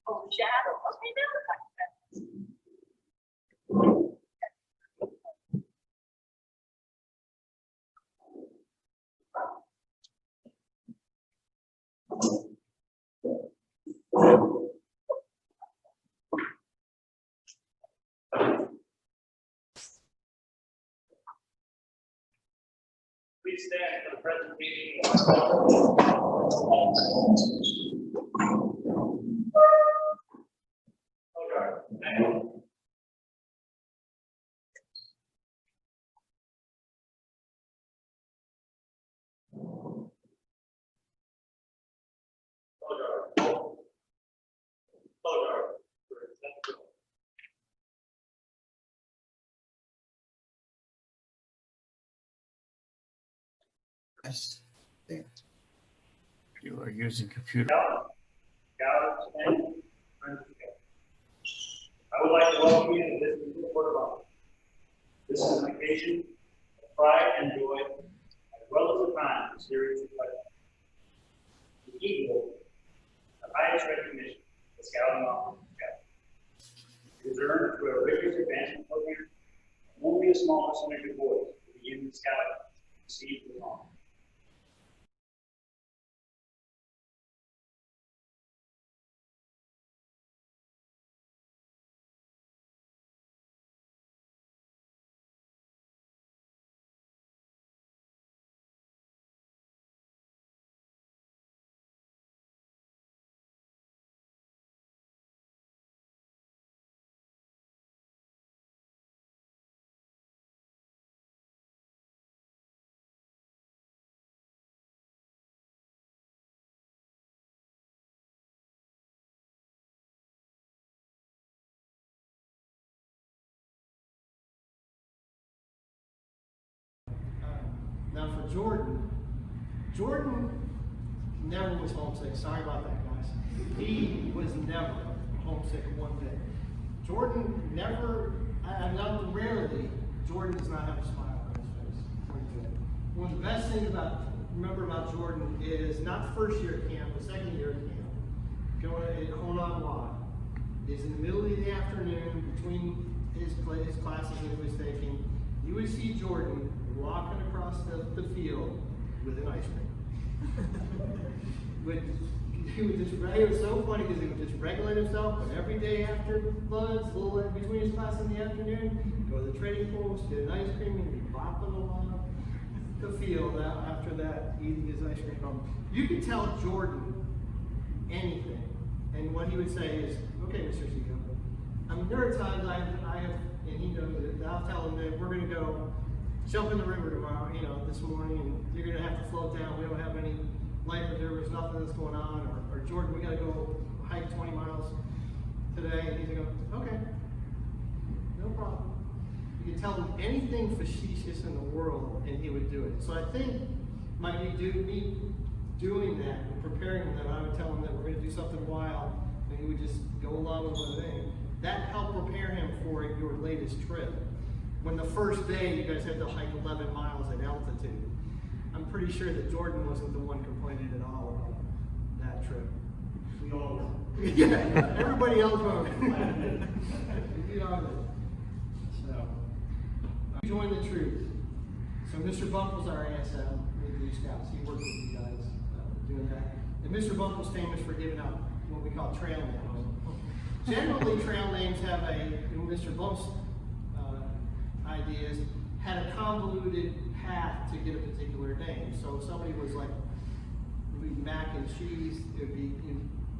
Oh, shadow. Okay, never like that. Please stand for the present meeting. Yes. Yeah. You are using computer. I would like to welcome you to this meeting of Board of Alderman. This is an occasion of pride and joy, as well as a time of serious reflection. The Eagle, the highest recognition the Scouting Office of Scouting. It is earned through a rigorous advancement program. Only a small percentage of boys who begin in Scouting receive the honor. Now for Jordan never was homesick. Sorry about that, guys. He was never homesick one bit. Jordan never, not rarely, Jordan does not have a smile on his face. One of the best things remember about Jordan is not the first year at camp, but second year at camp. Going at Hononwa is in the middle of the afternoon between his classes that he was taking. You would see Jordan walking across the field with an ice cream. It was so funny because he would just regulate himself, but every day after lunch, a little in between his class in the afternoon, go to the trading post, get an ice cream, and be bopping along the field after that, eating his ice cream. You could tell Jordan anything, and what he would say is, okay, Mr. Seago, there are times I have, and he knows it, I'll tell him that we're going to go jump in the river tomorrow, this morning, and you're going to have to float down. We don't have any life reserves, nothing that's going on. Or Jordan, we got to go hike 20 miles today. And he's going to go, okay, no problem. You can tell him anything facetious in the world, and he would do it. So I think me doing that and preparing him that I would tell him that we're going to do something wild, and he would just go along with the thing. That helped prepare him for your latest trip. When the first day you guys had to hike 11 miles at altitude, I'm pretty sure that Jordan wasn't the one complaining at all about that trip. We all know. Yeah, everybody else voted. So, join the troop. So Mr. Bumple's our ASM with the Scouts. He worked with you guys doing that. And Mr. Bumple's famous for giving out what we call trail names. Generally, trail names have Mr. Bump's ideas had a convoluted path to get a particular name. So if somebody was like mac and cheese, it'd be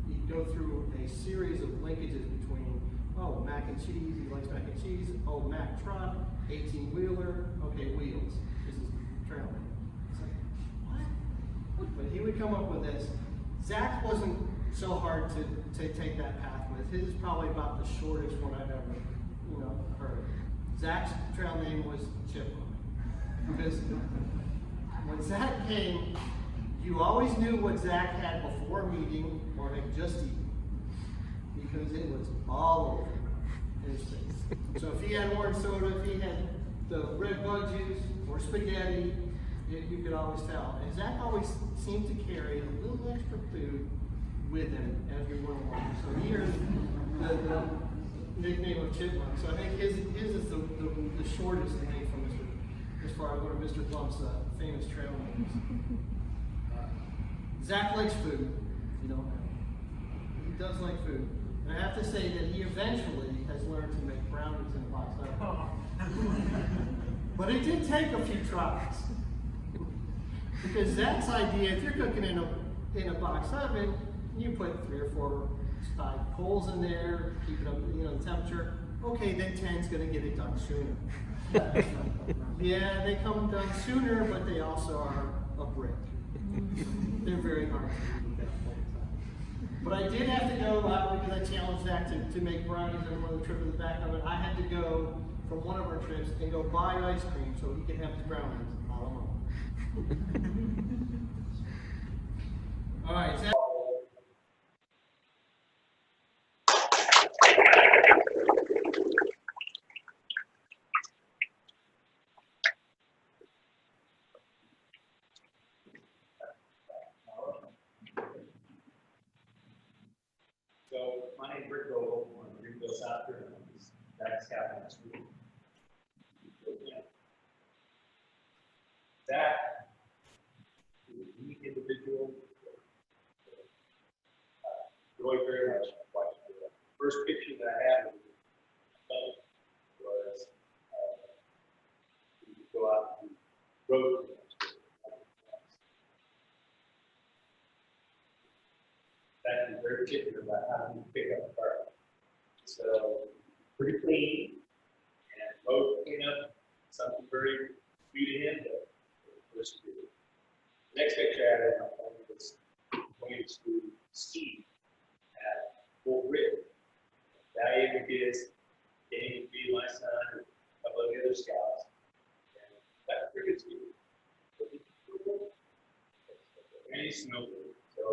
you'd go through a series of linkages between mac and cheese, he likes mac and cheese, Mac truck, 18-wheeler, okay, wheels. This is trail name. It's like, what? But he would come up with this. Zach wasn't so hard to take that path with. His is probably about the shortest one I've ever heard. Zach's trail name was Chipmunk. Because when Zach came, you always knew what Zach had before meeting or had just eaten. Because it was all over his face. So if he had orange soda, if he had the red bug juice or spaghetti, you could always tell. And Zach always seemed to carry a little extra food with him as we went along. So he earned the nickname of Chipmunk. So I think his is the shortest name from Mr. as far as one of Mr. Plump's famous trail names. Zach likes food, you know. He does like food. And I have to say that he eventually has learned to make brownies in a box oven. But it did take a few tries. Because Zach's idea, if you're cooking in a box oven, you put 3 or 4 spiked coals in there, keep it up, you know, the temperature. Okay, then 10's gonna get it done sooner. Yeah, they come done sooner, but they also are a brick. They're very hard to do at that point in time. But I did have to go out because I challenged Zach to make brownies on one of the trips in the back of it. I had to go from one of our trips and go buy ice cream so he could have his brownies all alone. All right, Zach. So my name is Rick Vogel. I'm a Greenville South Carolina. That's happening this week. That is a unique individual. Enjoyed very much watching it. The first picture that I had was we would go out and road. That is very particular about how you pick up a car. So pretty clean and road cleanup, something very new to him. The next picture I had on my phone was going to ski at Fort Ridge. Valuing the kids, getting to be my son and a couple of the other scouts. And that's a pretty good ski. And he's snowboarding. So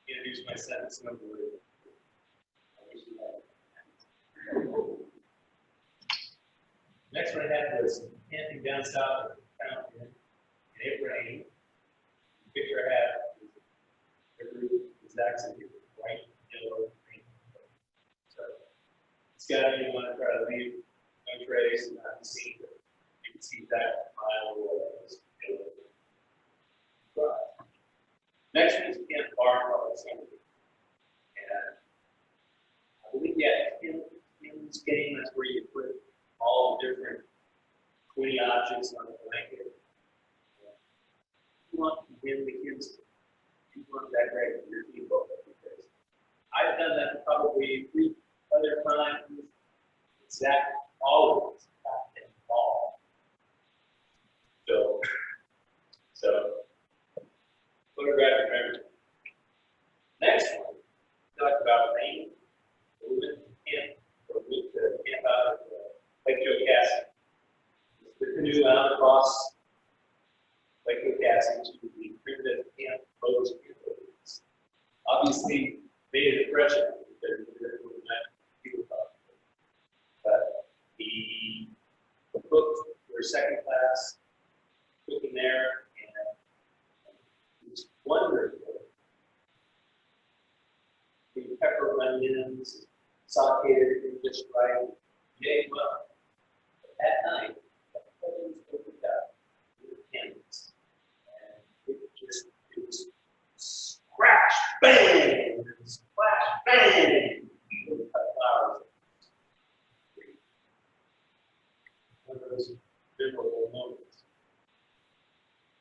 introduce my son to snowboarding. Next one I had was camping down south of town and it rained. The picture I had was the group is actually white, yellow, green. So it's got to be one to try to leave no trace and not see it. You can see that mile away. Next one is Camp Bar Center. And I believe, Kim's game, that's where you put all the different 20 objects on a blanket. You want to win the kids. You want that great for your people. Because I've done that probably 3 other times. Zach always got involved. So photographic memory. Next one, talk about rain. We went to camp out at Lake Joe Castle. The canoe out across Lake Joe Castle to the primitive camp boats. Obviously, made an impression because people talk. But the booked their second class cooking there, and it was wonderful. The pepper onions, sauteed everything just right. Yeah, well, at night, the heavens opened up with candles, and it was scratch, bang, splash, bang. People cut flowers. One of those memorable moments.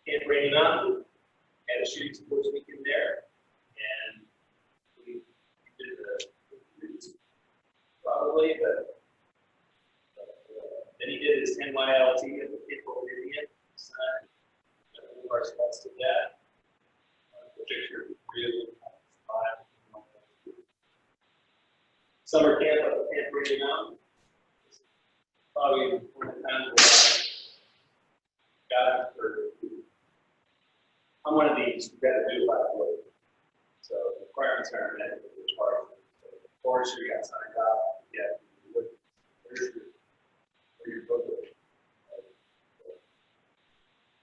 Camp Rainy Mountain had a shooting sports weekend there, and we did the probably, but then he did his NYLT at the Cape Indian. One of our spots did that. The picture really fine. Summer camp up at Camp Rainy Mountain. Probably one of the times where I got him for. I'm one of these, you got to do it by the way. So the requirements aren't met with the charge. Of course, you got signed off. Yeah, where's your book?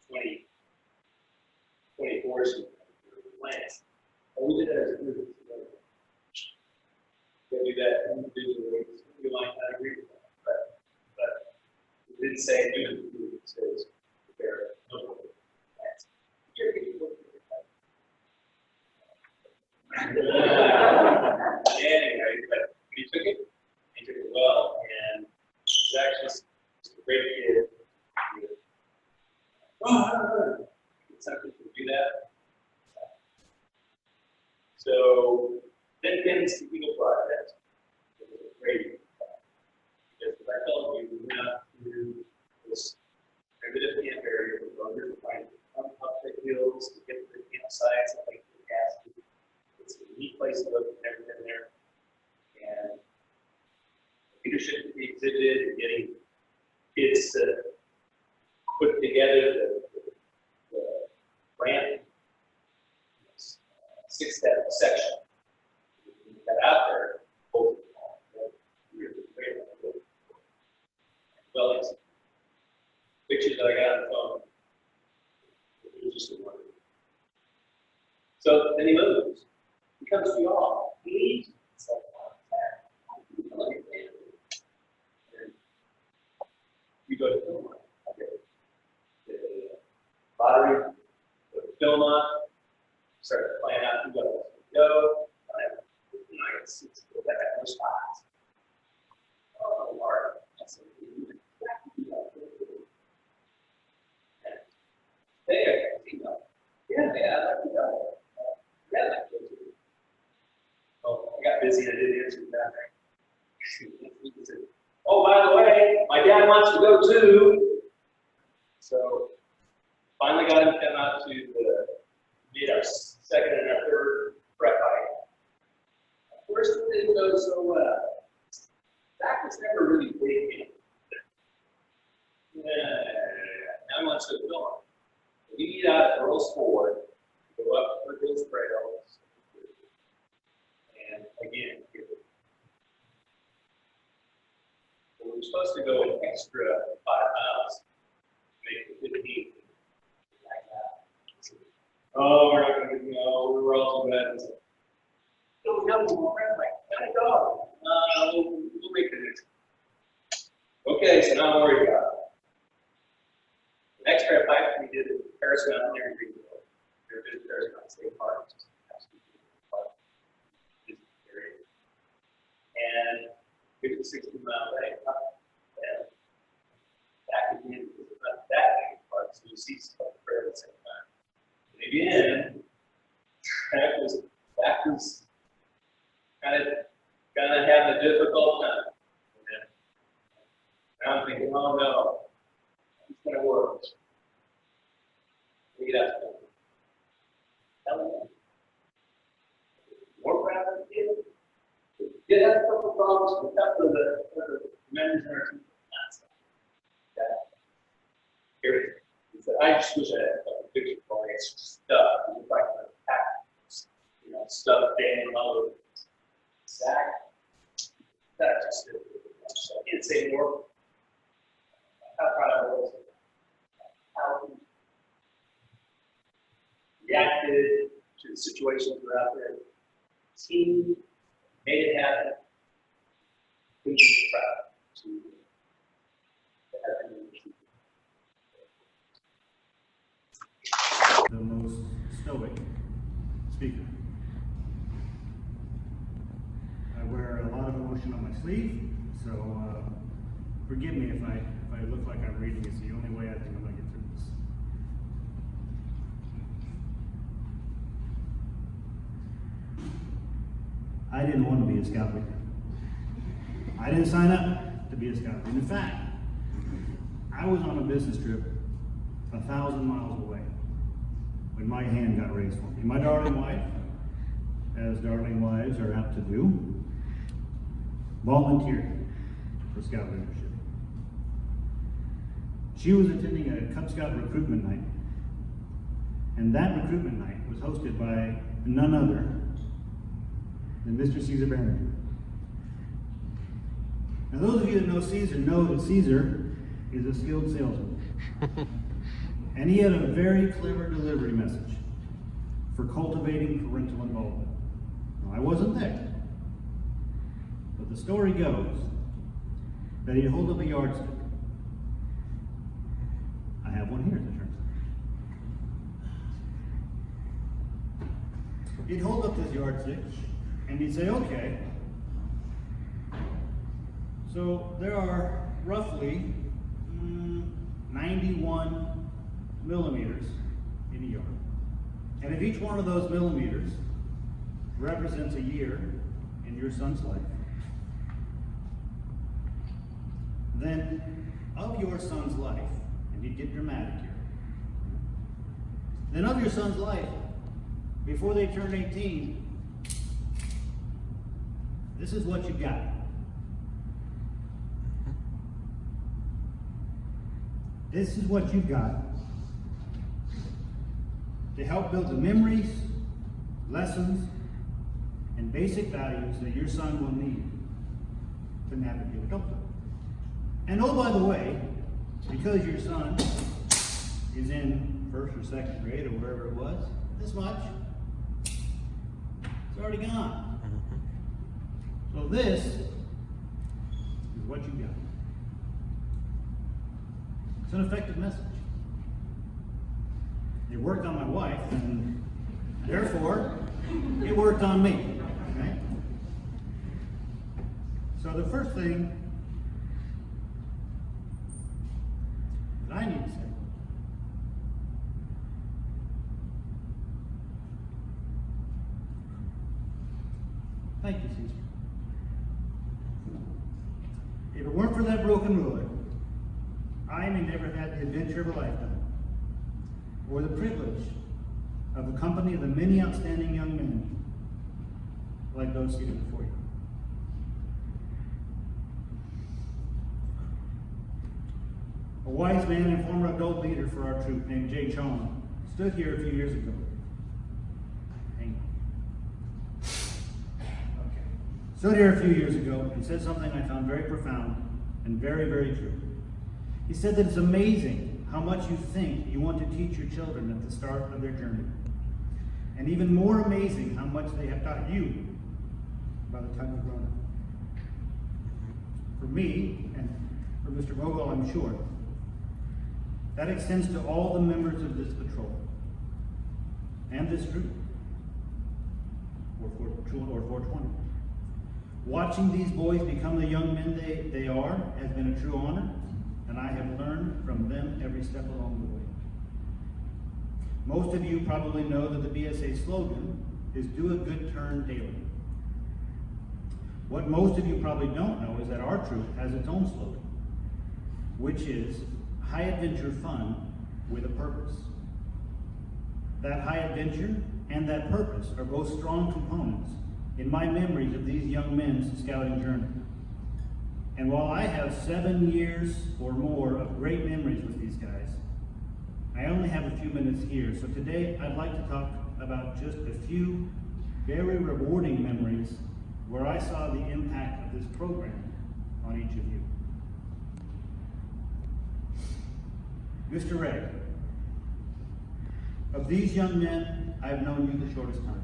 20 plants. that individually, you might not agree with that, but it didn't say do it, it says prepare no. Anyway, but he took it well, and he's actually just a great kid. It's not good to do that. So then came the Eagle project. It was a great because as I told you, we went out to this primitive camp area with runners to find up the hills to get to the campsites and like the gas. It's a neat place to look. Never been there. And the leadership that we exhibited and getting kids to put together the ramp, 6-step section. We got out there, both really great. Well, it's pictures that I got on the phone. It was just a wonder. So then he moves. He comes to y'all. He it's like, I love your family. And we go to Philmont. Okay. The lottery, go to Philmont, start to plan out who got to go. Nice. That was spots. Oh, Lord. That's there. Yeah, I'd like to go. Yeah, I'd like to go too. Oh, I got busy and I didn't answer that. Oh, by the way, my dad wants to go too. So finally got him to come out to meet our second and our third prep hike. First, it didn't go so well. That was never really big. Now he wants to go. We meet out at Earl's Ford, go up to those trails, and again, we were supposed to go an extra 5 miles, make it 15. Oh, we're not going to go. We're all too bad. No, gotta go. We'll make the next. Okay, so now I'm worried about it. The next prep hike we did at Paris Mountain there in Greenville. We visited Paris Mountain State Park, which is absolutely park. And we did a 16-mile day up and back again. It was not that big a park, so you see stuff at the same time. And again, that was kind of having a difficult time. And I'm thinking, oh no, it's going to work. We get out to tell them. More proud of you. Did have a couple of problems with a couple of the members in our team. Here, I just wish I had a picture for it. Stuff. It's like stuff dangling all over. Exactly. That just did it. So I can't say more. How proud I was. How he reacted to the situations that were out there. Team made it happen. Couldn't be proud to have been the most stoic speaker. I wear a lot of emotion on my sleeve, so forgive me if I look like I'm reading. It's the only way I think I'm going to get through this. I didn't want to be a scout leader. I didn't sign up to be a scout leader. In fact, I was on a business trip 1,000 miles away when my hand got raised for me. My darling wife, as darling wives are apt to do, volunteered for scout leadership. She was attending a Cub Scout recruitment night, and that recruitment night was hosted by none other than Mr. Caesar Barrington. Now those of you that know that Caesar is a skilled salesman. And he had a very clever delivery message for cultivating parental involvement. Now, I wasn't there, But the story goes that he'd hold up a yardstick. I have one here, as it turns out. He'd hold up this yardstick and he'd say, okay, so there are roughly 91 millimeters in a yard. And if each one of those millimeters represents a year in your son's life, then of your son's life, and you get dramatic here, then of your son's life, before they turn 18, this is what you got. This is what you got to help build the memories, lessons, and basic values that your son will need to navigate adulthood. And oh, by the way, because your son is in first or second grade or wherever it was, this much, it's already gone. So this is what you got. It's an effective message. It worked on my wife, and therefore, it worked on me. Okay? So the first thing that I need to say thank you, Caesar. If it weren't for that broken ruler, I may never have had the adventure of a lifetime, or the privilege of the company of the many outstanding young men like those seated before you. A wise man and former adult leader for our troop named Jay Chong stood here a few years ago. Hang on. Okay. Stood here a few years ago and said something I found very profound and very, very true. He said that it's amazing how much you think you want to teach your children at the start of their journey. And even more amazing how much they have taught you by the time you've grown up. For me, and for Mr. Vogel, I'm sure, that extends to all the members of this patrol and this troop, or 420. Watching these boys become the young men they are has been a true honor, and I have learned from them every step along the way. Most of you probably know that the BSA slogan is "Do a good turn daily." What most of you probably don't know is that our troop has its own slogan, which is high adventure fun with a purpose. That high adventure and that purpose are both strong components in my memories of these young men's scouting journey. And while I have 7 years or more of great memories with these guys, I only have a few minutes here. So today I'd like to talk about just a few very rewarding memories where I saw the impact of this program on each of you. Mr. Ray, of these young men, I've known you the shortest time.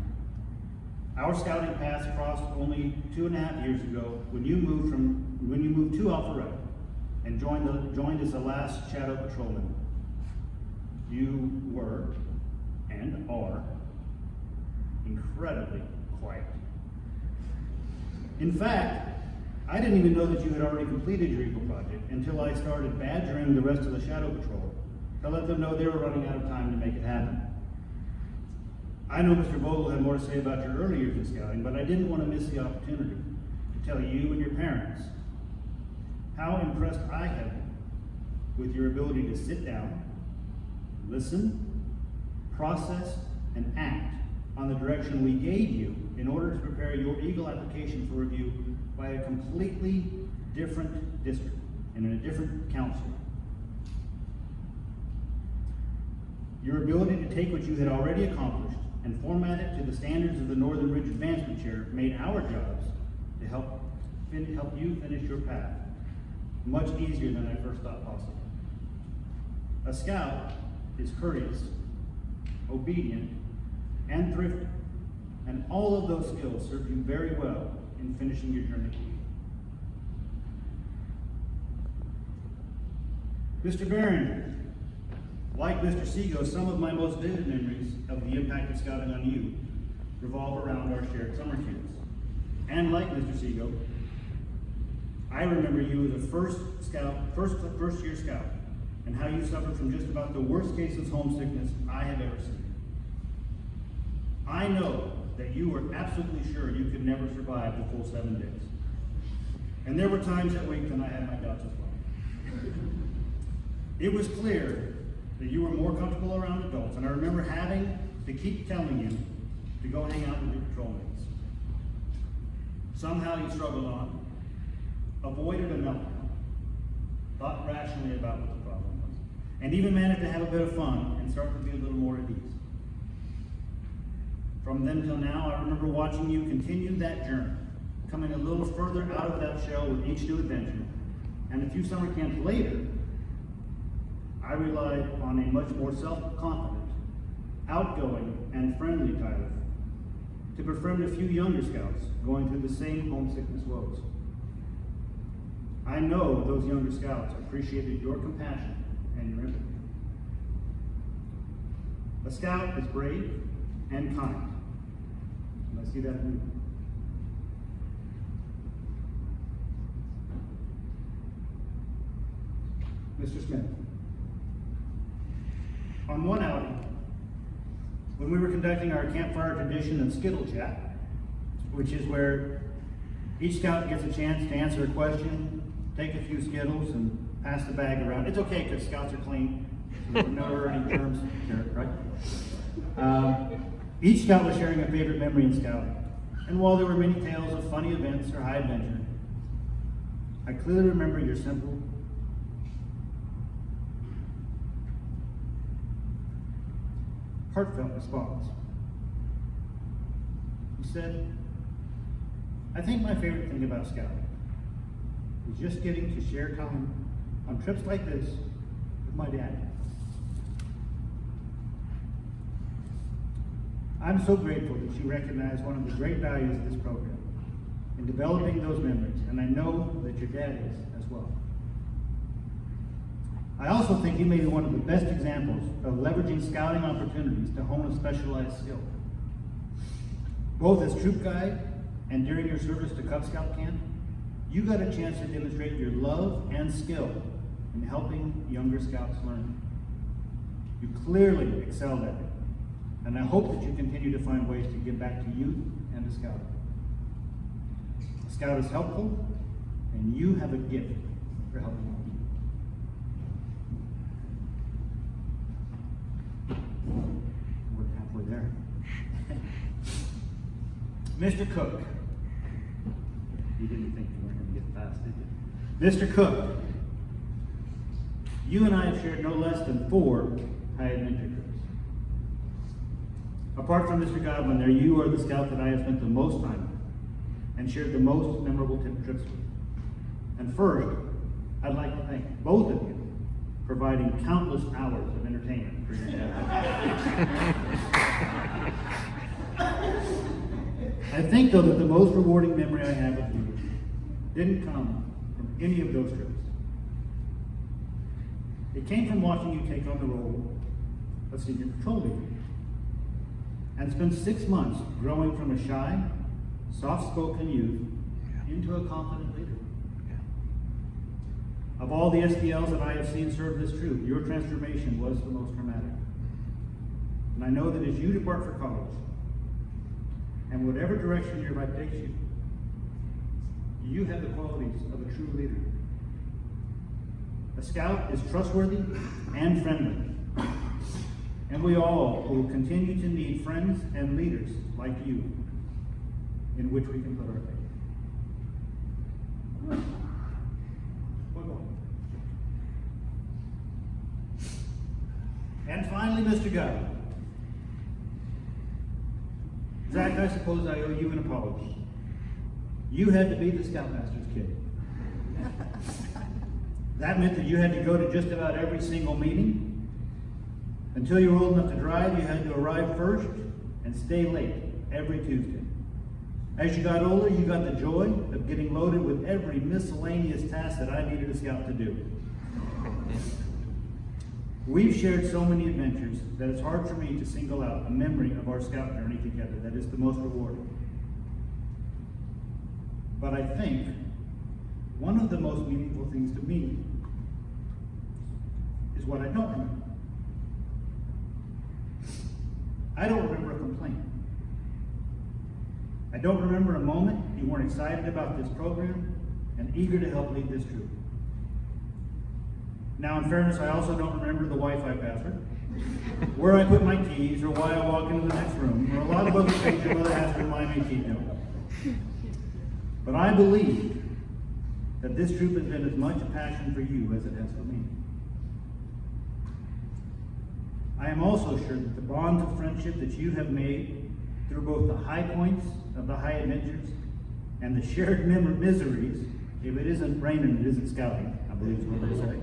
Our scouting paths crossed only 2.5 years ago when you moved to Alpharetta and joined as the last Shadow Patrolman. You were and are incredibly quiet. In fact, I didn't even know that you had already completed your Eagle project until I started badgering the rest of the Shadow Patrol to let them know they were running out of time to make it happen. I know Mr. Vogel had more to say about your early years of scouting, but I didn't want to miss the opportunity to tell you and your parents how impressed I have been with your ability to sit down, listen, process, and act on the direction we gave you in order to prepare your Eagle application for review by a completely different district and in a different council. Your ability to take what you had already accomplished and format it to the standards of the Northern Ridge Advancement Chair made our jobs to help you finish your path much easier than I first thought possible. A scout is courteous, obedient, and thrifty, and all of those skills serve you very well in finishing your journey. Mr. Barron, like Mr. Seago, some of my most vivid memories of the impact of scouting on you revolve around our shared summer camps. And like Mr. Seago, I remember you as a first year scout, and how you suffered from just about the worst case of homesickness I have ever seen. I know that you were absolutely sure you could never survive the full 7 days. And there were times that week when I had my doubts as well. It was clear that you were more comfortable around adults, and I remember having to keep telling you to go hang out with your patrol mates. Somehow you struggled on, avoided a meltdown, thought rationally about what the problem was, and even managed to have a bit of fun and start to be a little more at ease. From then till now, I remember watching you continue that journey, coming a little further out of that shell with each new adventure. And a few summer camps later, I relied on a much more self-confident, outgoing, and friendly Tyler to befriend a few younger scouts going through the same homesickness woes. I know those younger scouts appreciated your compassion and your empathy. A scout is brave and kind. And I see that in you. Mr. Smith, on one outing, when we were conducting our campfire tradition of Skittle Chat, which is where each scout gets a chance to answer a question, take a few Skittles, and pass the bag around. It's okay because scouts are clean, so there are no any germs there, right? Each scout was sharing a favorite memory in scouting. And while there were many tales of funny events or high adventure, I clearly remember your simple, heartfelt response. You said, I think my favorite thing about scouting is just getting to share time on trips like this with my dad. I'm so grateful that you recognize one of the great values of this program in developing those memories, and I know that your dad is as well. I also think you may be one of the best examples of leveraging scouting opportunities to hone a specialized skill. Both as troop guide and during your service to Cub Scout camp, you got a chance to demonstrate your love and skill in helping younger scouts learn. You clearly excelled at it, and I hope that you continue to find ways to give back to youth and to scouting. A scout is helpful, and you have a gift for helping others. We're halfway there. Mr. Cook. You didn't think you weren't going to get past, did you? Mr. Cook, you and I have shared no less than 4 high adventure trips. Apart from Mr. Godwin, there you are the scout that I have spent the most time with and shared the most memorable trips with. And first, I'd like to thank both of you for providing countless hours of entertainment for your dad. I think, though, that the most rewarding memory I have of you didn't come from any of those trips. It came from watching you take on the role of senior patrol leader and spend 6 months growing from a shy, soft-spoken youth into a confident leader. Of all the SPLs that I have seen serve this troop, your transformation was the most dramatic. And I know that as you depart for college, and whatever direction your life takes you, you have the qualities of a true leader. A scout is trustworthy and friendly, and we all will continue to need friends and leaders like you in which we can put our faith. And finally, Mr. Guy. Zach, I suppose I owe you an apology. You had to be the Scoutmaster's kid. That meant that you had to go to just about every single meeting. Until you were old enough to drive, you had to arrive first and stay late every Tuesday. As you got older, you got the joy of getting loaded with every miscellaneous task that I needed a scout to do. We've shared so many adventures that it's hard for me to single out a memory of our scout journey together that is the most rewarding. But I think one of the most meaningful things to me is what I don't remember. I don't remember a complaint. I don't remember a moment you weren't excited about this program and eager to help lead this troop. Now, in fairness, I also don't remember the Wi-Fi password, where I put my keys, or why I walk into the next room, or a lot of other things your mother has to remind me to keep doing. But I believe that this troop has been as much a passion for you as it has for me. I am also sure that the bonds of friendship that you have made through both the high points of the high adventures and the shared miseries, if it isn't raining, it isn't scouting, I believe is what they say,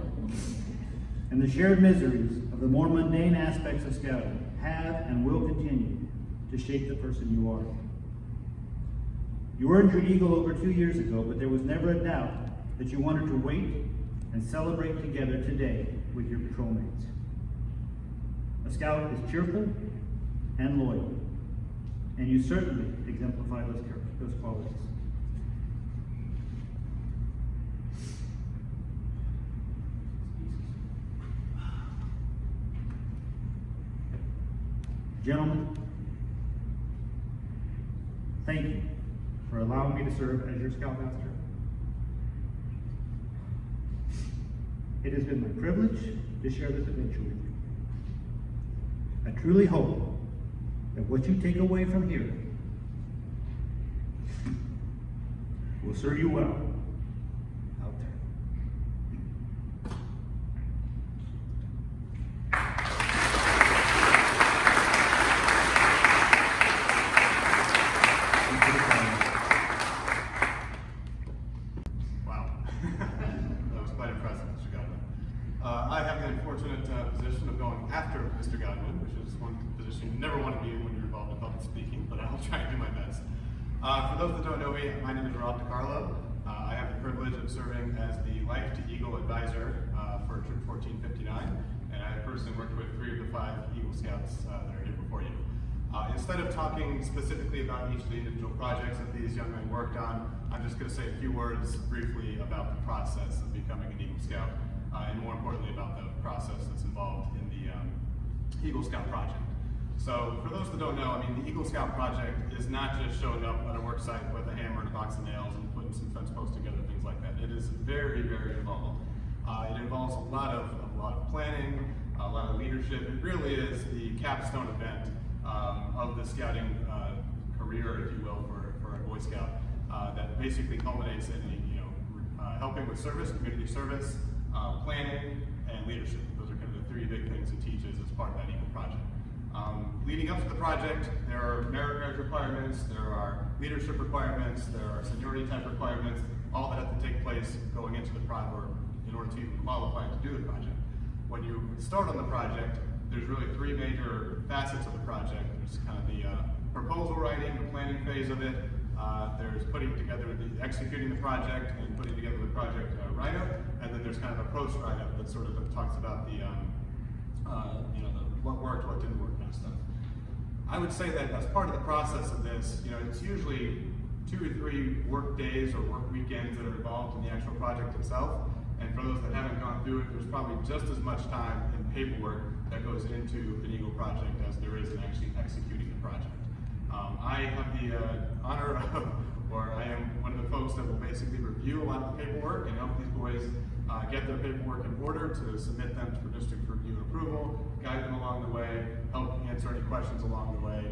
and the shared miseries of the more mundane aspects of scouting have and will continue to shape the person you are. You earned your eagle over 2 years ago, but there was never a doubt that you wanted to wait and celebrate together today with your patrol mates. A scout is cheerful and loyal, and you certainly exemplify those qualities. Gentlemen, thank you for allowing me to serve as your scoutmaster. It has been my privilege to share this adventure with you. I truly hope that what you take away from here will serve you well out there. Wow. That was quite impressive, Mr. Godwin. I have the unfortunate position of going after Mr. Godwin, which is one position you never want to be in when you're involved in public speaking, but I'll try and do my best. For those that don't know me, my name is Rob DiCarlo. I have the privilege of serving as the Life to Eagle Advisor for Troop 1459, and I personally worked with 3 of the 5 Eagle Scouts that are here before you. Instead of talking specifically about each of the individual projects that these young men worked on, I'm just going to say a few words briefly about the process of becoming an Eagle Scout, and more importantly about the process that's involved in the Eagle Scout project. So for those that don't know, I mean, the Eagle Scout project is not just showing up at a work site with a hammer and a box of nails and putting some fence posts together, things like that. It is very, very involved. It involves a lot of planning, a lot of leadership. It really is the capstone event of the scouting career, if you will, for a Boy Scout that basically culminates in helping with service, community service, planning, and leadership. Those are kind of the 3 big things it teaches as part of that Eagle project. Leading up to the project, there are merit badge requirements, there are leadership requirements, there are seniority type requirements, all that have to take place going into the project or in order to even qualify to do the project. When you start on the project, there's really 3 major facets of the project. There's kind of the proposal writing, the planning phase of it. There's putting together executing the project and putting together the project write-up, and then there's kind of a post write-up that sort of talks about the what worked, what didn't work, kind of stuff. I would say that as part of the process of this, it's usually 2 or 3 work days or work weekends that are involved in the actual project itself. And for those that haven't gone through it, there's probably just as much time and paperwork that goes into an Eagle project as there is in actually executing the project. I have the honor of, or I am one of the folks that will basically review a lot of the paperwork and help these boys get their paperwork in order to submit them for district review and approval, guide them along the way, help answer any questions along the way,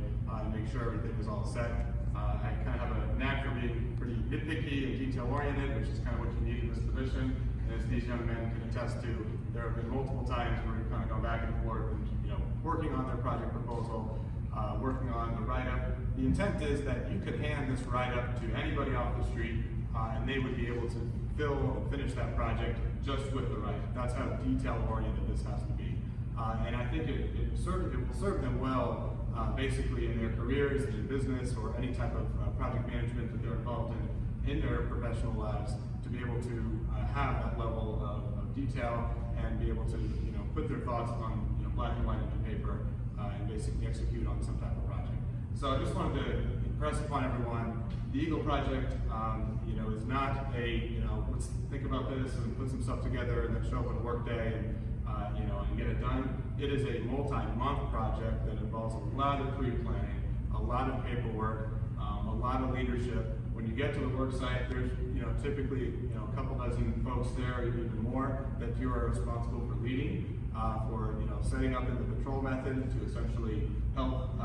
and make sure everything is all set. I kind of have a knack for being pretty nitpicky and detail-oriented, which is kind of what you need in this position. And as these young men can attest to, there have been multiple times where we've kind of gone back and forth and working on their project proposal, working on the write-up. The intent is that you could hand this write-up to anybody off the street, and they would be able to fill and finish that project just with the write-up. That's how detail-oriented this has to be. And I think it will serve them well, basically in their careers, in business, or any type of project management that they're involved in their professional lives, to be able to have that level of detail and be able to, put their thoughts on, black and white into paper, and basically execute on some type of project. So I just wanted to impress upon everyone, the ECOH project, is not a, let's think about this and put some stuff together and then show up on a work day and, and get it done. It is a multi-month project that involves a lot of pre-planning, a lot of paperwork, a lot of leadership. When you get to the work site, there's, typically, a couple dozen folks there, even more, that you are responsible for leading, for, setting up in the patrol method to essentially help,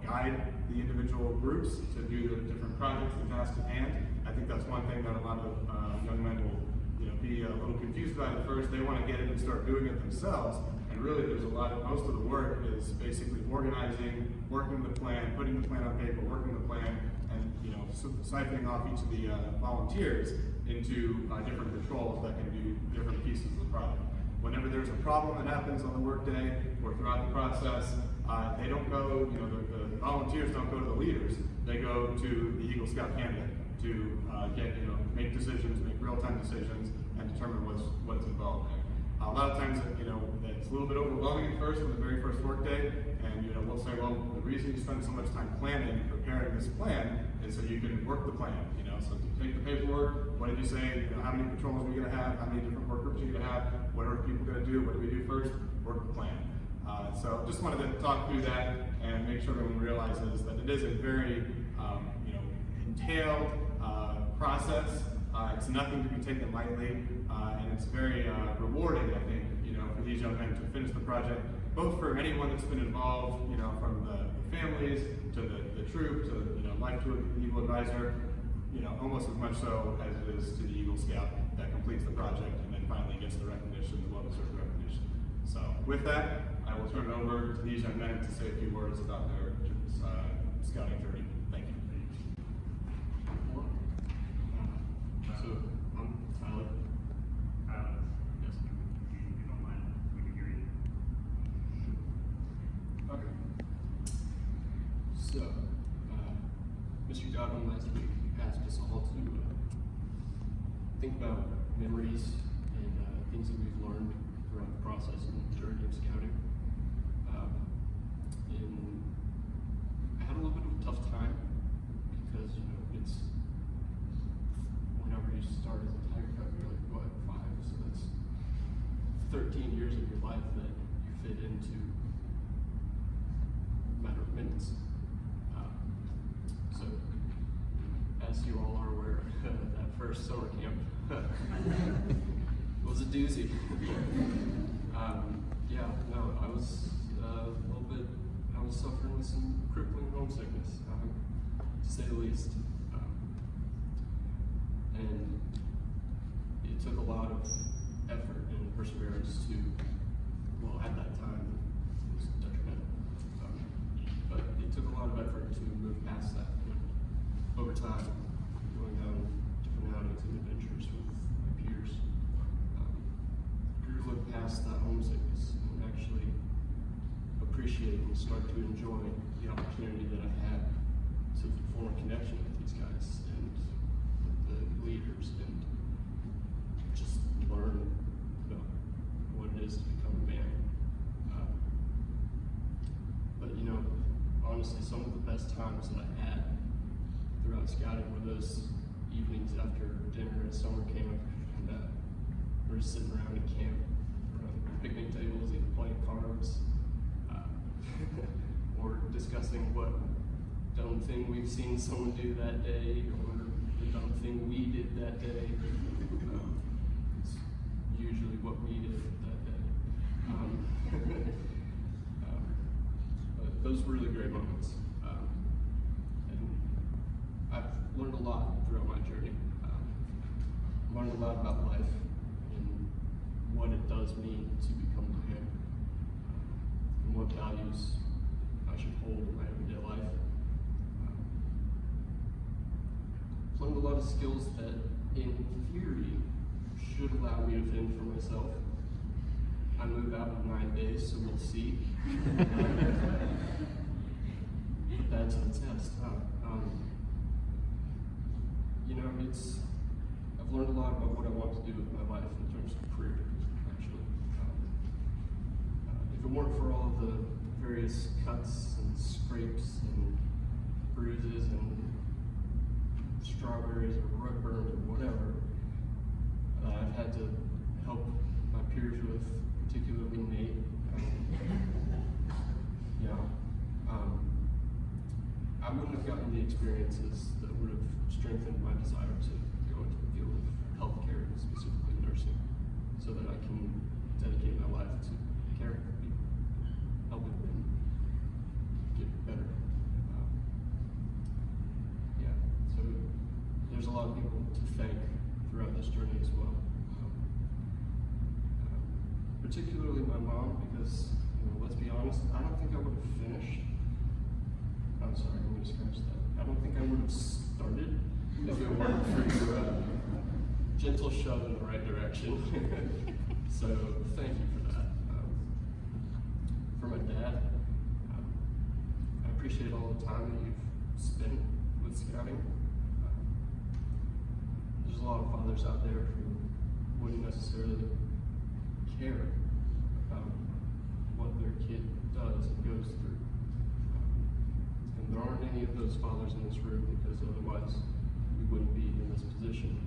guide the individual groups to do the different projects and tasks at hand. I think that's one thing that a lot of young men will, be a little confused about at first. They want to get in and start doing it themselves, and really there's most of the work is basically organizing, working the plan, putting the plan on paper, working the plan, and siphoning off each of the volunteers into different patrols that can do different pieces of the project. Whenever there's a problem that happens on the workday or throughout the process, they don't go, the volunteers don't go to the leaders, they go to the Eagle Scout candidate to make decisions, make real-time decisions, and determine what's involved there. A lot of times, it's a little bit overwhelming at first on the very first workday, and we'll say, well, the reason you spend so much time planning and preparing this plan is so you can work the plan. So take the paperwork. What did you say? How many patrols are we going to have? How many different work groups are you going to have? What are people going to do? What do we do first? Work the plan. So just wanted to talk through that and make sure everyone realizes that it is a very entailed process. It's nothing to be taken lightly, and it's very rewarding, I think, for these young men to finish the project, both for anyone that's been involved, from the families to the troop to life to an Eagle advisor, almost as much so as it is to the Eagle Scout that completes the project and then finally gets the recognition, the well-deserved recognition. So with that, I will turn it over to these young men to say a few words about their scouting journey. Thank you. So, I'm Tyler. Yes, if you don't mind, we can hear you. Okay. So, Mr. Godwin last week asked us all to think about memories and things that we've learned throughout the process and the journey of scouting. And I had a little bit of a tough time because, it's whenever you start as a Tiger Scout, you're like, what, 5? So that's 13 years of your life that you fit into a matter of minutes. So, as you all are aware, that first summer camp was a doozy. I was a little bit, I was suffering with some crippling homesickness, to say the least. And it took a lot of effort and perseverance to, well, at that time, it was detrimental. But it took a lot of effort to move past that. Over time, going on different outings and adventures with my peers, grew to look past that homesickness and actually appreciate and start to enjoy the opportunity that I've had to form a connection with these guys and the leaders and just learn about what it is to become a man. But honestly, some of the best times that I had throughout scouting were those evenings after dinner at summer camp, and we're just sitting around at camp, around picnic tables, either playing cards, or discussing what dumb thing we've seen someone do that day, or the dumb thing we did that day. It's usually what we did that day. But those were really great moments. I've learned a lot throughout my journey. Learned a lot about life and what it does mean to become a man, and what values I should hold in my everyday life. Learned a lot of skills that, in theory, should allow me to fend for myself. I move out in 9 days, so we'll see. Put that to the test. I've learned a lot about what I want to do with my life in terms of career, actually. it weren't for all of the various cuts and scrapes and bruises and strawberries or rug burns or whatever, I've had to help my peers with, particularly Nate. I wouldn't have gotten the experiences that would have strengthened my desire to go into the field of healthcare, specifically nursing, so that I can dedicate my life to caring for people, helping them get better. So there's a lot of people to thank throughout this journey as well. Particularly my mom, because let's be honest, I don't think I would have finished. I'm sorry, I'm going to scratch that. I don't think I would have started if it weren't for your gentle shove in the right direction. So thank you for that. For my dad, I appreciate all the time that you've spent with scouting. There's a lot of fathers out there who wouldn't necessarily care about what their kid does and goes through. And there aren't any of those fathers in this room, because otherwise we wouldn't be in this position.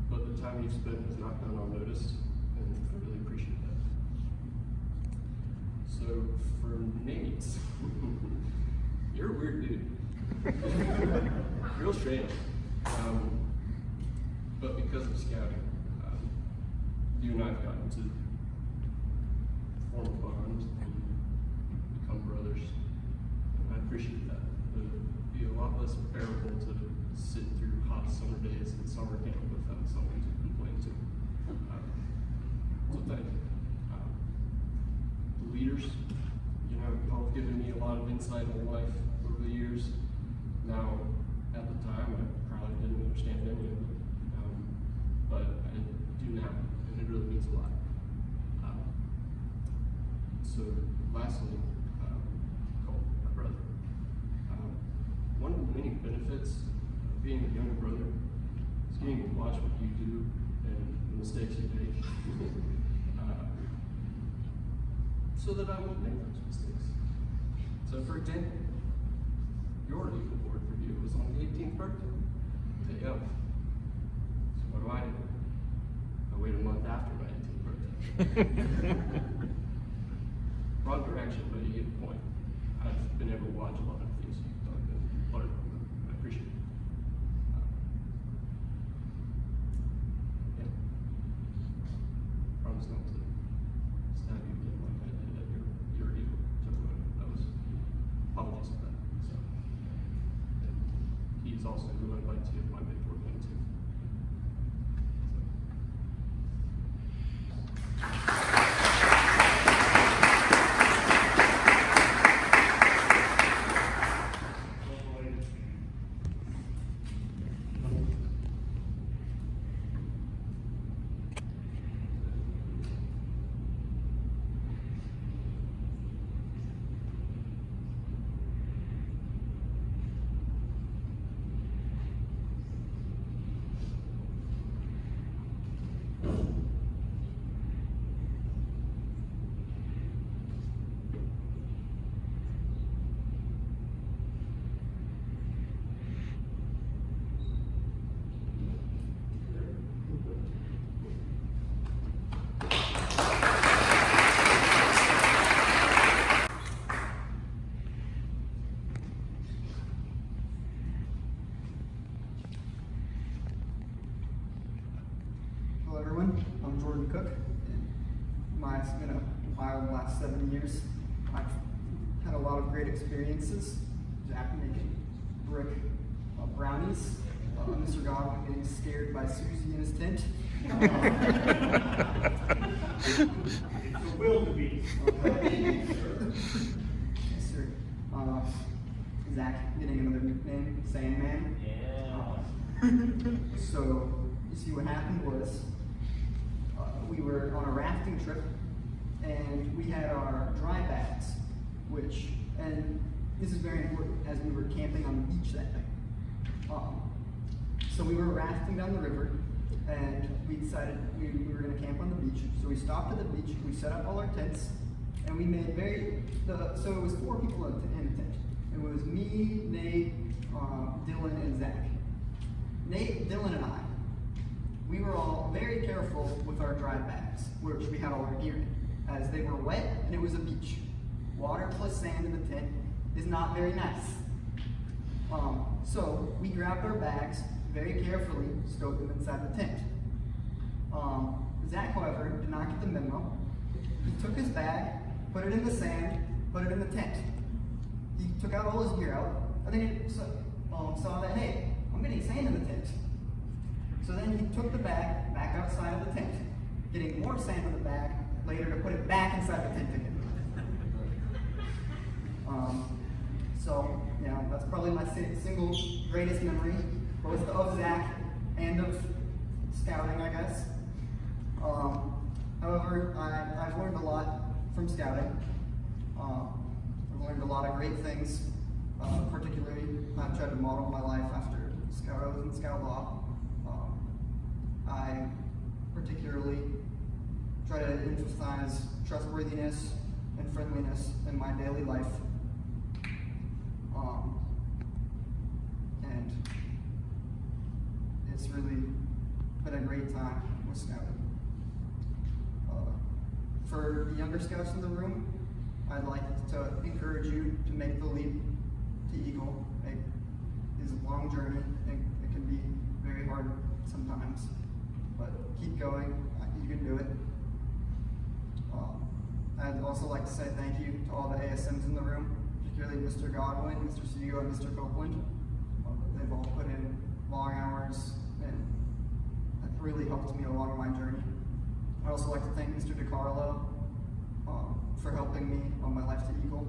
But the time you've spent has not gone unnoticed, and I really appreciate that. So for Nate, you're a weird dude. Real strange. But because of scouting, you and I have gotten to form a bond and become brothers. And I appreciate that. It would be a lot less bearable to sit through hot summer days at summer camp without someone to complain to. So thank you. The leaders, y'all have given me a lot of insight on life over the years. Now, at the time, I probably didn't understand any of it, but I do now, and it really means a lot. So, lastly, Cole, my brother. One of the many benefits of being a younger brother is getting to watch what you do and the mistakes you make, so that I won't make those mistakes. So, for example, your legal board review was on the 18th birthday, day of. So what do? I wait a month after my 18th birthday. Wrong direction, but you get the point. I've been able to watch a lot of things you've done and learn from them. I appreciate it. Promise not to stab you again like I did at your ego. That was apologies for that. So, and he's also who I'd like to give my mentor thing to. Hello everyone, I'm Jordan Cook. It's been a while, the last 7 years. I've had a lot of great experiences. Jack making brick brownies, Mr. Godwin getting scared by Susie in his tent. It's a will to be. Yes, sir. Zach getting another nickname, Sandman. So, you see what happened was, we were on a rafting trip, and we had our dry bags, and this is very important, as we were camping on the beach that night. So we were rafting down the river, and we decided we were going to camp on the beach. So we stopped at the beach, we set up all our tents, and we made so it was 4 people in a tent. It was me, Nate, Dylan, and Zach. Nate, Dylan, and I, we were all very careful with our dry bags, which we had all our gear in, as they were wet and it was a beach. Water plus sand in the tent is not very nice. So we grabbed our bags very carefully, stowed them inside the tent. Zach, however, did not get the memo. He took his bag, put it in the sand, put it in the tent. He took out all his gear out, and then he saw that, hey, I'm getting sand in the tent. So then he took the bag back outside of the tent, getting more sand in the bag later to put it back inside the tent again. So, yeah, that's probably my single greatest memory, both of Zach and of scouting, I guess. However, I've learned a lot from scouting. I've learned a lot of great things. Particularly, I've tried to model my life after Scout Oath and Scout Law. I particularly try to emphasize trustworthiness and friendliness in my daily life. And it's really been a great time with scouting. For the younger scouts in the room, I'd like to encourage you to make the leap to Eagle. It is a long journey, and it can be very hard sometimes, but keep going, you can do it. I'd also like to say thank you to all the ASMs in the room, particularly Mr. Godwin, Mr. Seago, and Mr. Copeland. They've all put in long hours, and that really helped me along my journey. I'd also like to thank Mr. DiCarlo for helping me on my life to Eagle.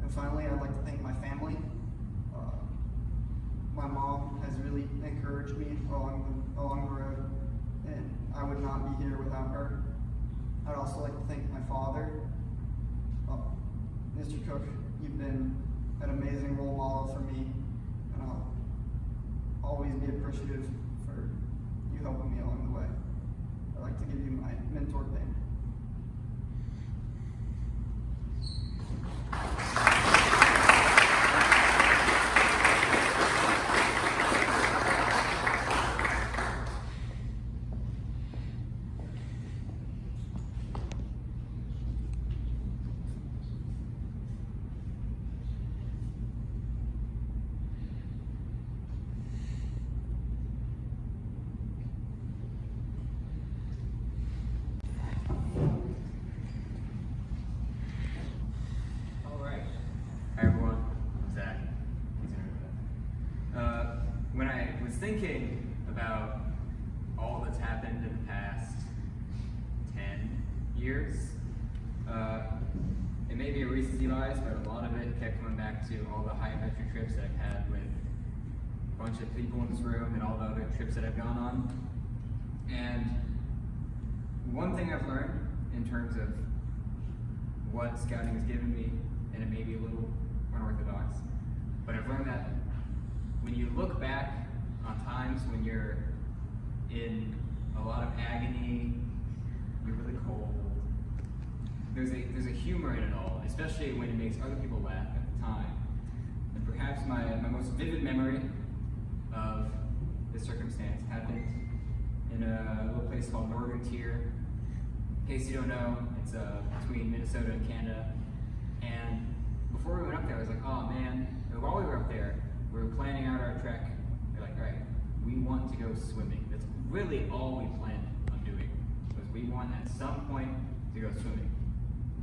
And finally, I'd like to thank my family. My mom has really encouraged me along the road, and I would not be here without her. I'd also like to thank my father. Mr. Cook, you've been an amazing role model for me, and I'll always be appreciative for you helping me along the way. I'd like to give you my mentor pin. Thinking about all that's happened in the past 10 years. It may be a recency bias, but a lot of it kept coming back to all the high adventure trips that I've had with a bunch of people in this room and all the other trips that I've gone on. And one thing I've learned in terms of what scouting has given me, and it may be a little unorthodox, but I've learned that when you look back on times when you're in a lot of agony, you're really cold, there's a humor in it all, especially when it makes other people laugh at the time. And perhaps my most vivid memory of this circumstance happened in a little place called Northern Tier. In case you don't know, it's between Minnesota and Canada. And before we went up there, I was like, oh man, and while we were up there, we were planning out our trek. They're like, all right, we want to go swimming. That's really all we planned on doing, was we want at some point to go swimming.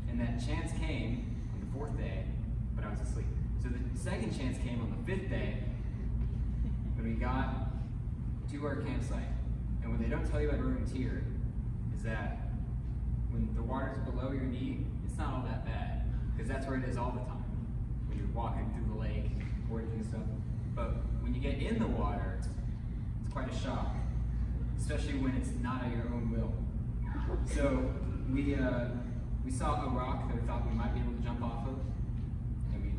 And that chance came on the 4th day, but I was asleep. So the second chance came on the 5th day, when we got to our campsite. And what they don't tell you about Northern Tier is that when the water's below your knee, it's not all that bad, because that's where it is all the time, when you're walking through the lake, portaging and stuff. But when you get in the water, it's quite a shock, especially when it's not at your own will. So we saw a rock that we thought we might be able to jump off of, and we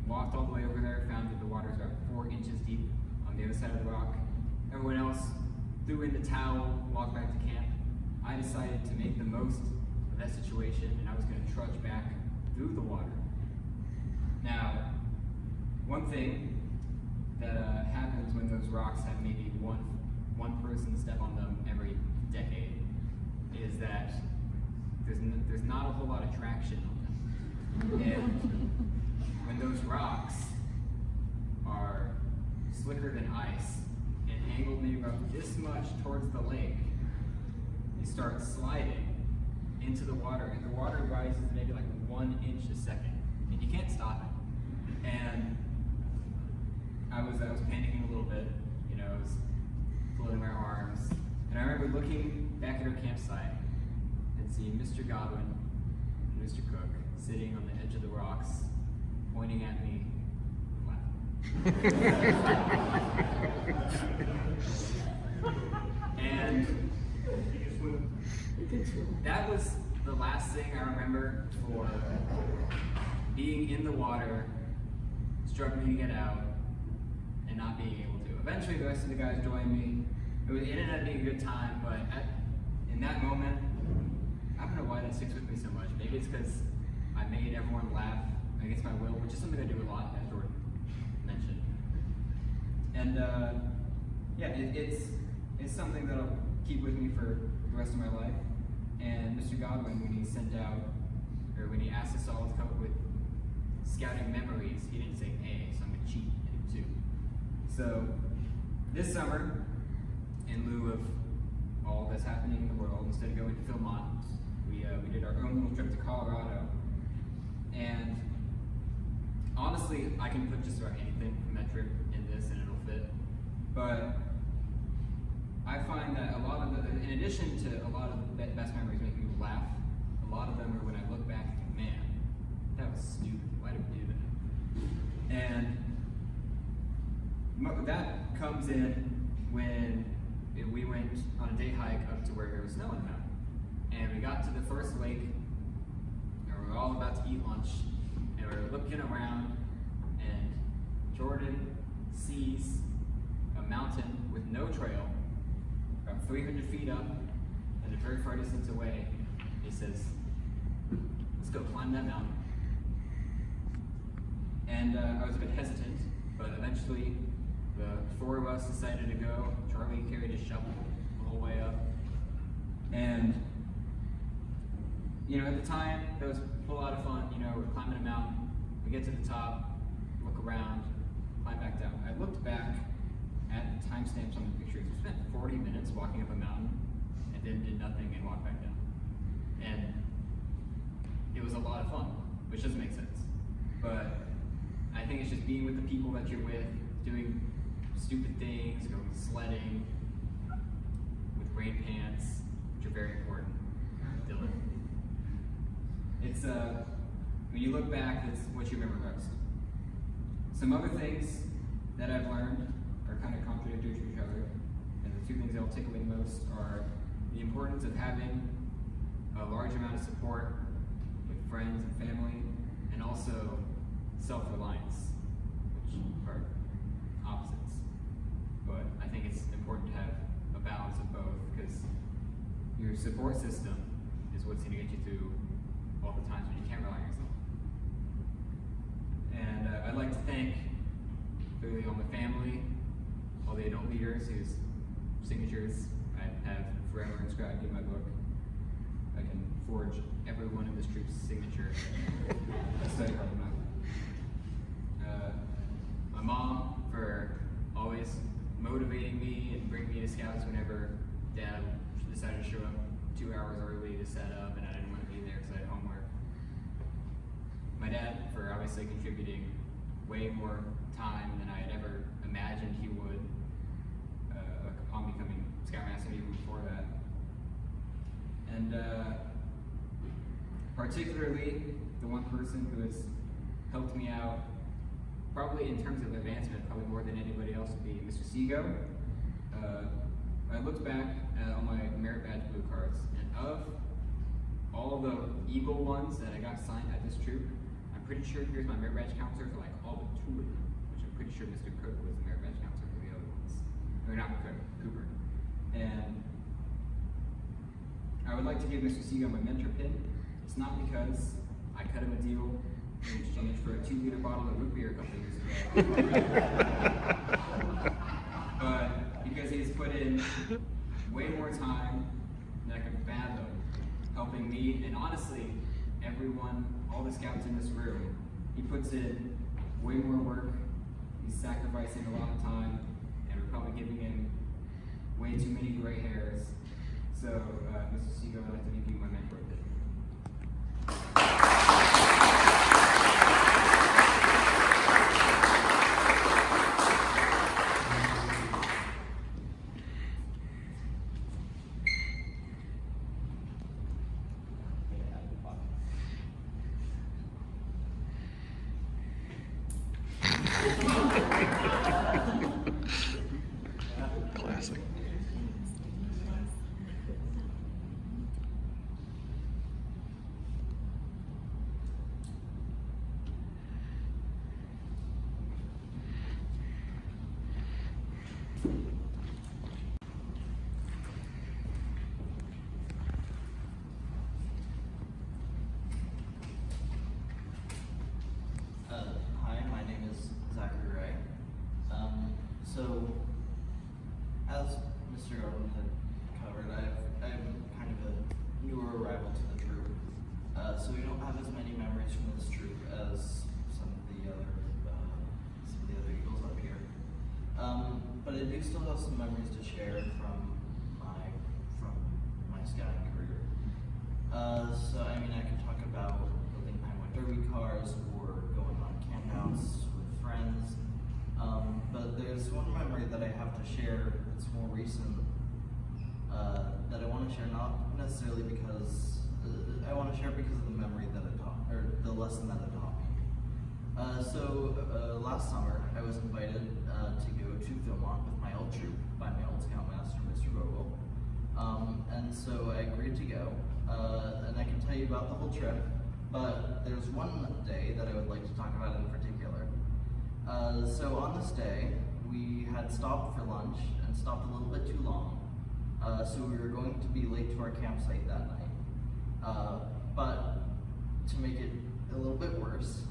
walked all the way over there, found that the water is about 4 inches deep on the other side of the rock, and everyone else threw in the towel, walked back to camp, I decided to make the most of that situation, and I was going to trudge back through the water. Now, one thing that happens when those rocks have maybe one person step on them every decade is that there's not a whole lot of traction on them. And when those rocks are slicker than ice and angled maybe about this much towards the lake, they start sliding into the water, and the water rises maybe like 1 inch a second, and you can't stop it. And I was panicking a little bit, you know, I was floating my arms, and I remember looking back at our campsite and seeing Mr. Godwin and Mr. Cook sitting on the edge of the rocks, pointing at me, and that was the last thing I remember for being in the water, struggling to get out, and not being able to. Eventually, the rest of the guys joined me. It ended up being a good time, but in that moment, I don't know why that sticks with me so much. Maybe it's because I made everyone laugh against my will, which is something I do a lot, as Jordan mentioned. And yeah, it's something that'll keep with me for the rest of my life. And Mr. Godwin, when he sent out, or when he asked us all to come up with scouting memories, he didn't say A, so I'm gonna cheat and do 2. So this summer, in lieu of all that's happening in the world, instead of going to Philmont, we did our own little trip to Colorado. And honestly, I can put just about anything from that trip in this and it'll fit. But I find that a lot of in addition to a lot of the best memories make me laugh, a lot of them are when I look back and think, man, that was stupid. Why did we do that? And that comes in when we went on a day hike up to where there was snow in the mountain. And we got to the first lake, and we were all about to eat lunch, and we were looking around, and Jordan sees a mountain with no trail, about 300 feet up, and the very far distance away. He says, let's go climb that mountain. And I was a bit hesitant, but eventually the 4 of us decided to go. Charlie carried his shovel the whole way up. And, you know, at the time, that was a lot of fun. You know, we're climbing a mountain, we get to the top, look around, climb back down. I looked back at the timestamps on the pictures. We spent 40 minutes walking up a mountain and then did nothing and walked back down. And it was a lot of fun, which doesn't make sense. But I think it's just being with the people that you're with, doing stupid things, going sledding with rain pants, which are very important. Dylan. It's when you look back, it's what you remember most. Some other things that I've learned are kind of contradictory to each other, and the 2 things that will tickle me most are the importance of having a large amount of support with friends and family, and also self-reliance, which are opposites. But I think it's important to have a balance of both, because your support system is what's going to get you through all the times when you can't rely on yourself. And I'd like to thank clearly all my family, all the adult leaders whose signatures I have forever inscribed in my book. I can forge every one of this troop's signature. I study hard enough. My mom for always motivating me and bringing me to Scouts whenever Dad decided to show up 2 hours early to set up and I didn't want to be there because I had homework. My dad for obviously contributing way more time than I had ever imagined he would upon becoming Scoutmaster, even before that. And particularly the one person who has helped me out, probably in terms of advancement, probably more than anybody else, would be Mr. Seago. I looked back at all my merit badge blue cards, and of all the Eagle ones that I got signed at this troop, I'm pretty sure here's my merit badge counselor for like all but 2 of them, which I'm pretty sure Mr. Cook was the merit badge counselor for the other ones. I or not Cook, Cooper. And I would like to give Mr. Seago my mentor pin. It's not because I cut him a deal in exchange for a 2-liter bottle of root beer a couple years ago. But because he's put in way more time than I can fathom helping me, and honestly, everyone, all the scouts in this room, he puts in way more work, he's sacrificing a lot of time, and we're probably giving him way too many gray hairs. So, Mr. Seago, I'd like to give you my mentor pin. Classic. Hi, my name is Zachary Ray. So, as Mr. Gordon had covered, I'm kind of a newer arrival to the troop. So we don't have as many memories from this troop as some of the other Eagles up here. But I do still have some memories to share from my scouting career. So I mean, I could talk about building Pinewood Derby cars or going on campouts with friends. But there's one memory that I have to share that's more recent that I want to share, not necessarily because I want to share because of the memory that it taught, or the lesson that it taught me. Last summer, I was invited to go to Philmont with my old troop by my old scoutmaster, Mr. Vogel. And so I agreed to go, and I can tell you about the whole trip, but there's one day that I would like to talk about in particular. So on this day, we had stopped for lunch and stopped a little bit too long. So we were going to be late to our campsite that night. But to make it a little bit worse,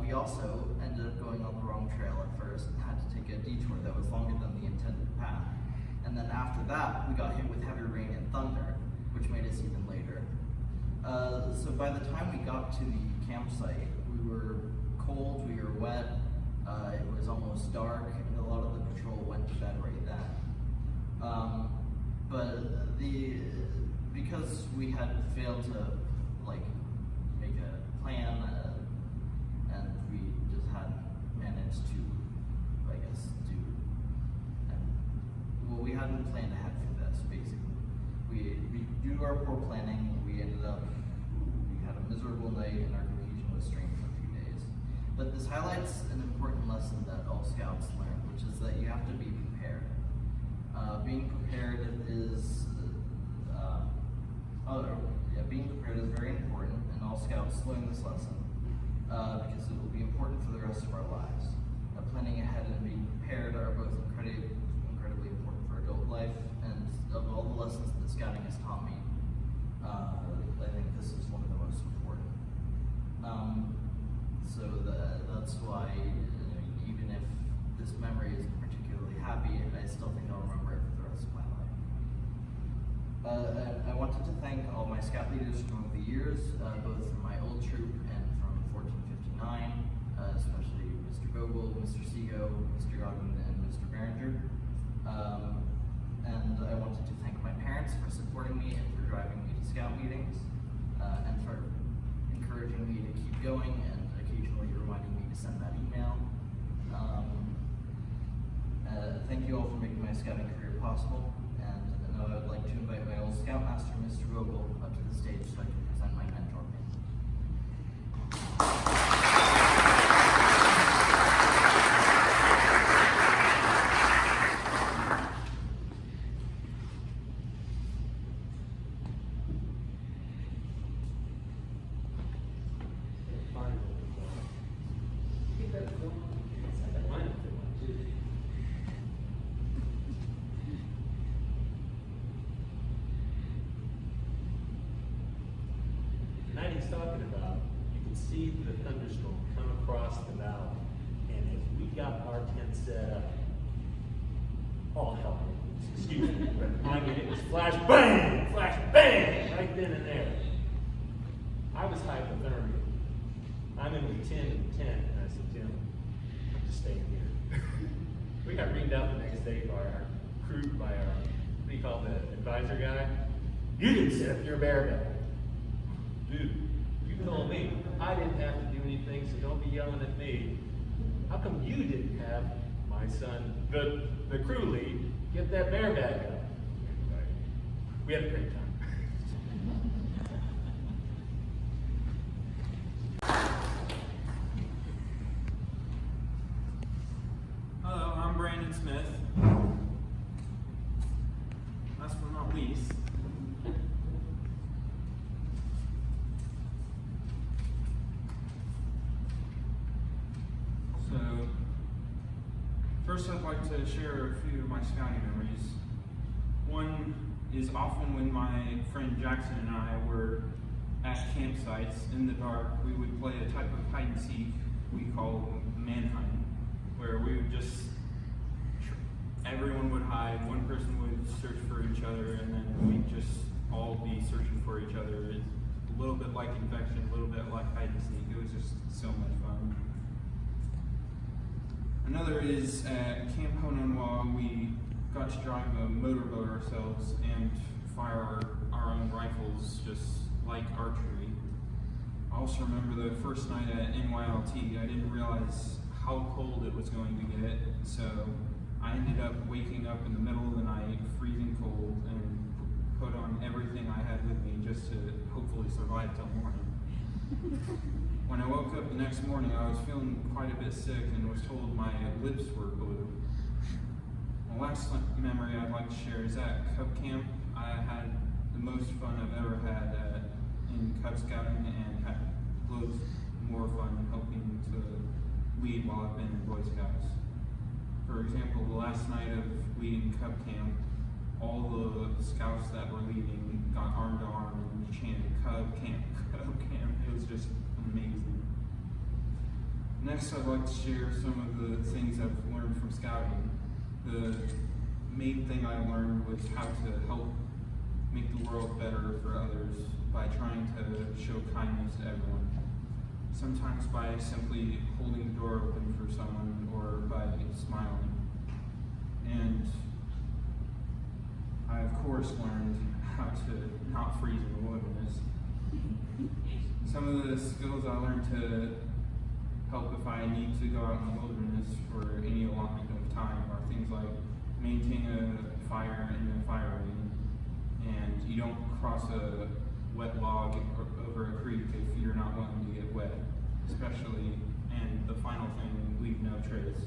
we also ended up going on the wrong trail at first and had to take a detour that was longer than the intended path. And then after that, we got hit with heavy rain and thunder, which made us even later. So by the time we got to the campsite, we were cold, we were wet, it was almost dark, and a lot of the patrol went to bed right then. Because we had failed to make a plan, and we just hadn't managed to, I guess, we hadn't planned ahead for this, basically. Due to our poor planning, we had a miserable night, and our cohesion was strained for a few days. But this highlights an important lesson that all scouts learn, which is that you have to be prepared. Being prepared is very important, and all scouts learn this lesson because it will be important for the rest of our lives. Planning ahead and being prepared are both incredibly important for adult life, and of all the lessons that scouting has taught me, I think this is one of the most important. That's why, even if this memory isn't particularly happy, I still think I'll remember it for the rest of my life. I wanted to thank all my scout leaders from over the years, both from my old troop and from 1459, especially Mr. Vogel, Mr. Seago, Mr. Godwin, and Mr. Behringer. And I wanted to thank my parents for supporting me and for driving me to scout meetings, and for encouraging me to keep going and occasionally reminding me to send that email. Thank you all for making my scouting career possible, and now I would like to invite my old scoutmaster, Mr. Vogel, up to the stage so I can present my mentor pin. he's talking about, you can see the thunderstorm come across the valley. And as we got our tent set up, all hell broke loose. Excuse me. I mean, it was flash bang, right then and there. I was hypothermia. I'm in the tent, and I said, Tim, I'm just staying here. We got reamed out the next day by our crew, by our, what do you call the advisor guy? You didn't set up your bear bag. Dude, you told me I didn't have to do anything, so don't be yelling at me. How come you didn't have my son, the crew lead, get that bear bag up? We had a great time. Hello, I'm Brandon Smith. Last but not least, so first I'd like to share a few of my scouting memories. One is often when my friend Jackson and I were at campsites in the dark, we would play a type of hide and seek we call manhunt, where we would just, everyone would hide, one person would search for each other, and then we'd just all be searching for each other. It's a little bit like infection, a little bit like hide and seek. It was just so much fun. Another is at Camp Hononwa, we got to drive a motorboat ourselves and fire our own rifles, just like archery. I also remember the first night at NYLT, I didn't realize how cold it was going to get, so I ended up waking up in the middle of the night, freezing cold, and put on everything I had with me just to hopefully survive till morning. When I woke up the next morning, I was feeling quite a bit sick and was told my lips were blue. The last memory I'd like to share is at Cub Camp. I had the most fun I've ever had in Cub Scouting, and had loads more fun helping to lead while I've been in Boy Scouts. For example, the last night of leading Cub Camp, all the scouts that were leading got arm to arm and chanted Cub Camp, Cub Camp. It was just amazing. Next, I'd like to share some of the things I've learned from scouting. The main thing I learned was how to help make the world better for others by trying to show kindness to everyone. Sometimes by simply holding the door open for someone, or by smiling. And I, of course, learned how to not freeze in the wilderness. Some of the skills I learned to help if I need to go out in the wilderness for any allotment of time are things like maintain a fire in a fire ring, and you don't cross a wet log over a creek if you're not wanting to get wet, especially, and the final thing, leave no trace.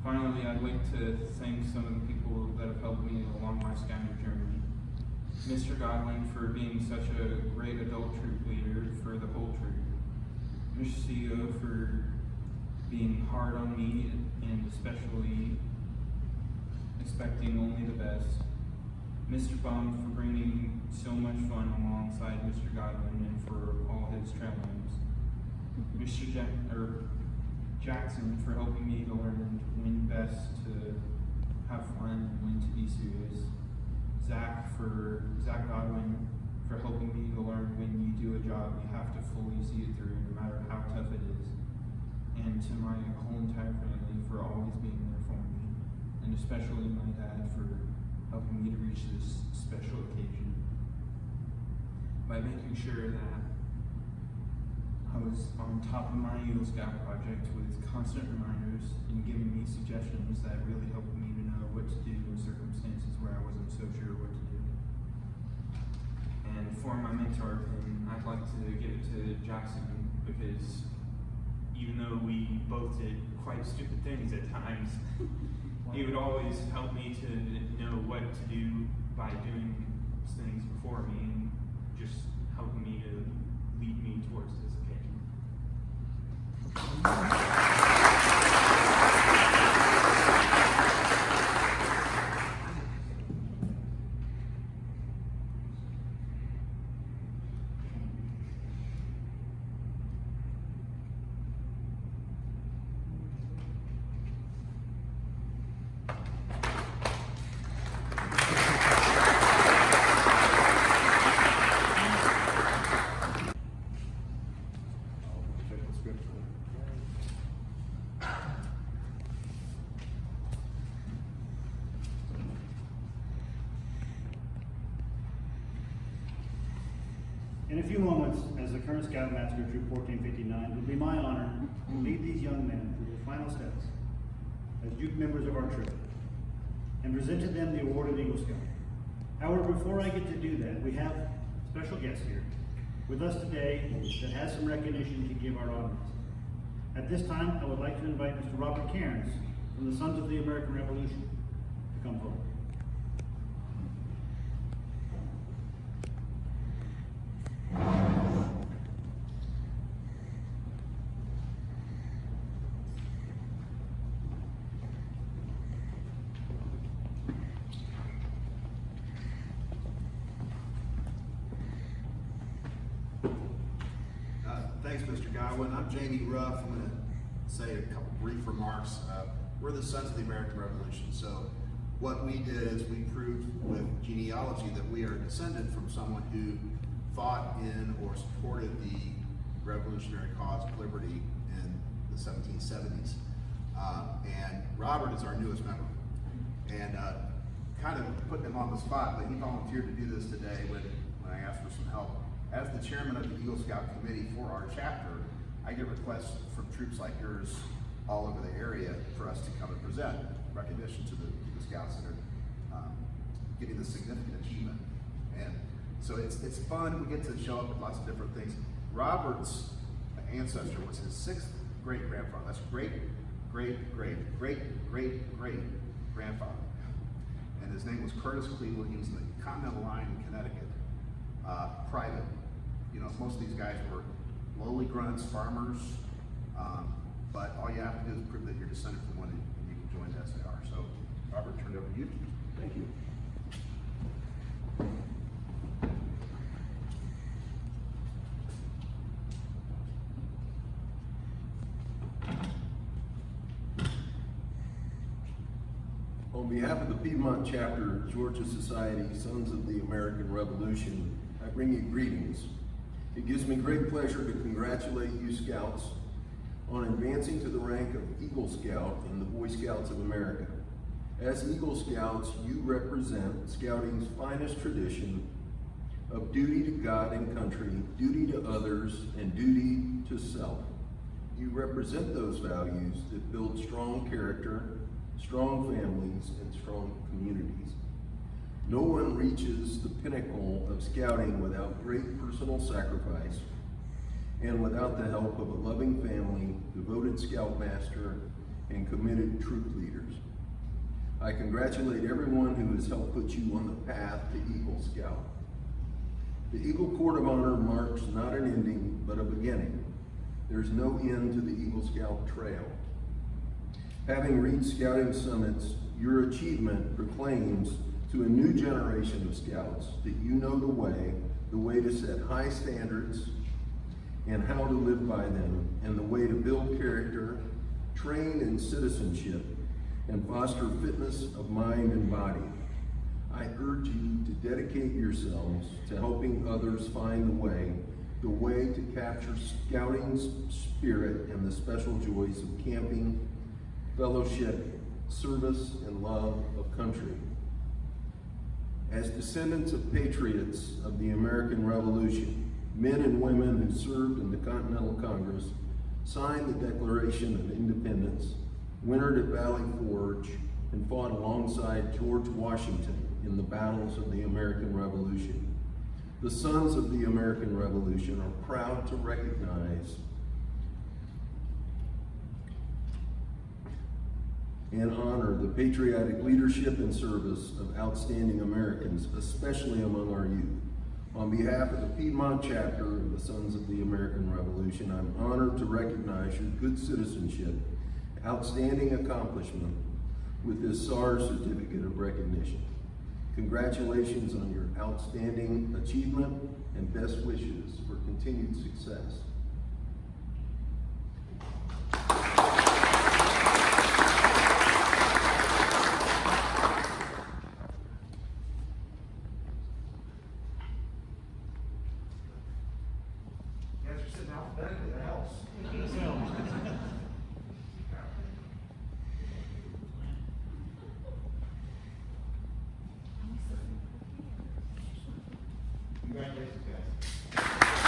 Finally, I'd like to thank some of the people that have helped me along my scouting journey. Mr. Godwin for being such a great adult troop leader for the whole troop. Mr. Seago for being hard on me and especially expecting only the best. Mr. Bum for bringing so much fun alongside Mr. Godwin and for all his trail names. Mr. Jackson for helping me to learn when best to have fun and when to be serious. Zach Godwin for helping me to learn when you do a job, you have to fully see it through no matter how tough it is. And to my whole entire family for always being there for me. And especially my dad for helping me to reach this special occasion. By making sure that I was on top of my Eagle Scout project with constant reminders and giving me suggestions that really helped me to know what to do in circumstances where I wasn't so sure what to do. And for my mentor pin, I'd like to give it to Jackson, because even though we both did quite stupid things at times, he would always help me to know what to do by doing things before me, and just helping me to lead me towards this occasion. In a few moments, as the current Scoutmaster of Troop 1459, it will be my honor to lead these young men through the final steps as youth members of our troop and present to them the award of Eagle Scout. However, before I get to do that, we have special guests here with us today that has some recognition to give our audience. At this time, I would like to invite Mr. Robert Cairns from the Sons of the American Revolution to come forward. Thanks, Mr. Godwin. I'm Jamie Ruff. I'm going to say a couple brief remarks. We're the Sons of the American Revolution. So what we did is we proved with genealogy that we are a descendant from someone who fought in or supported the revolutionary cause of liberty in the 1770s. And Robert is our newest member. And kind of putting him on the spot, but he volunteered to do this today when I asked for some help. As the chairman of the Eagle Scout Committee for our chapter, I get requests from troops like yours all over the area for us to come and present recognition to the scouts that are getting this significant achievement. And so it's fun. We get to show up with lots of different things. Robert's ancestor was his 6th great-grandfather. That's great-great-great-great-great-grandfather. And his name was Curtis Cleveland. He was in the Continental Line in Connecticut. Private. You know, most of these guys were lowly grunts, farmers, but all you have to do is prove that you're descended from one and you can join the SAR. So, Robert, turn it over to you. Thank you. On behalf of the Piedmont Chapter, Georgia Society, Sons of the American Revolution, I bring you greetings. It gives me great pleasure to congratulate you Scouts on advancing to the rank of Eagle Scout in the Boy Scouts of America. As Eagle Scouts, you represent Scouting's finest tradition of duty to God and country, duty to others, and duty to self. You represent those values that build strong character, strong families, and strong communities. No one reaches the pinnacle of Scouting without great personal sacrifice and without the help of a loving family, devoted Scoutmaster, and committed troop leaders. I congratulate everyone who has helped put you on the path to Eagle Scout. The Eagle Court of Honor marks not an ending, but a beginning. There's no end to the Eagle Scout Trail. Having reached Scouting summits, your achievement proclaims to a new generation of Scouts that you know the way to set high standards and how to live by them, and the way to build character, train in citizenship, and foster fitness of mind and body. I urge you to dedicate yourselves to helping others find the way to capture Scouting's spirit and the special joys of camping, fellowship, service, and love of country. As descendants of patriots of the American Revolution, men and women who served in the Continental Congress, signed the Declaration of Independence, wintered at Valley Forge, and fought alongside George Washington in the battles of the American Revolution. The Sons of the American Revolution are proud to recognize and honor the patriotic leadership and service of outstanding Americans, especially among our youth. On behalf of the Piedmont Chapter of the Sons of the American Revolution, I'm honored to recognize your good citizenship, outstanding accomplishment with this SAR Certificate of Recognition. Congratulations on your outstanding achievement and best wishes for continued success. Congratulations, guys.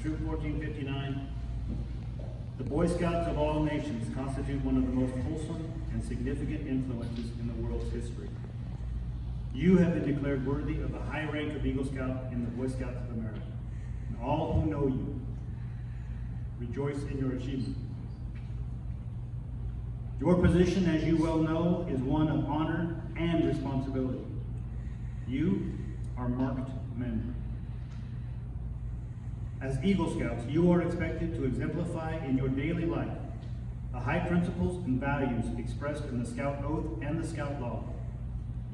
Troop 1459, the Boy Scouts of all nations constitute one of the most wholesome and significant influences in the world's history. You have been declared worthy of the high rank of Eagle Scout in the Boy Scouts of America. And all who know you rejoice in your achievement. Your position, as you well know, is one of honor and responsibility. You are marked men. As Eagle Scouts, you are expected to exemplify in your daily life the high principles and values expressed in the Scout Oath and the Scout Law.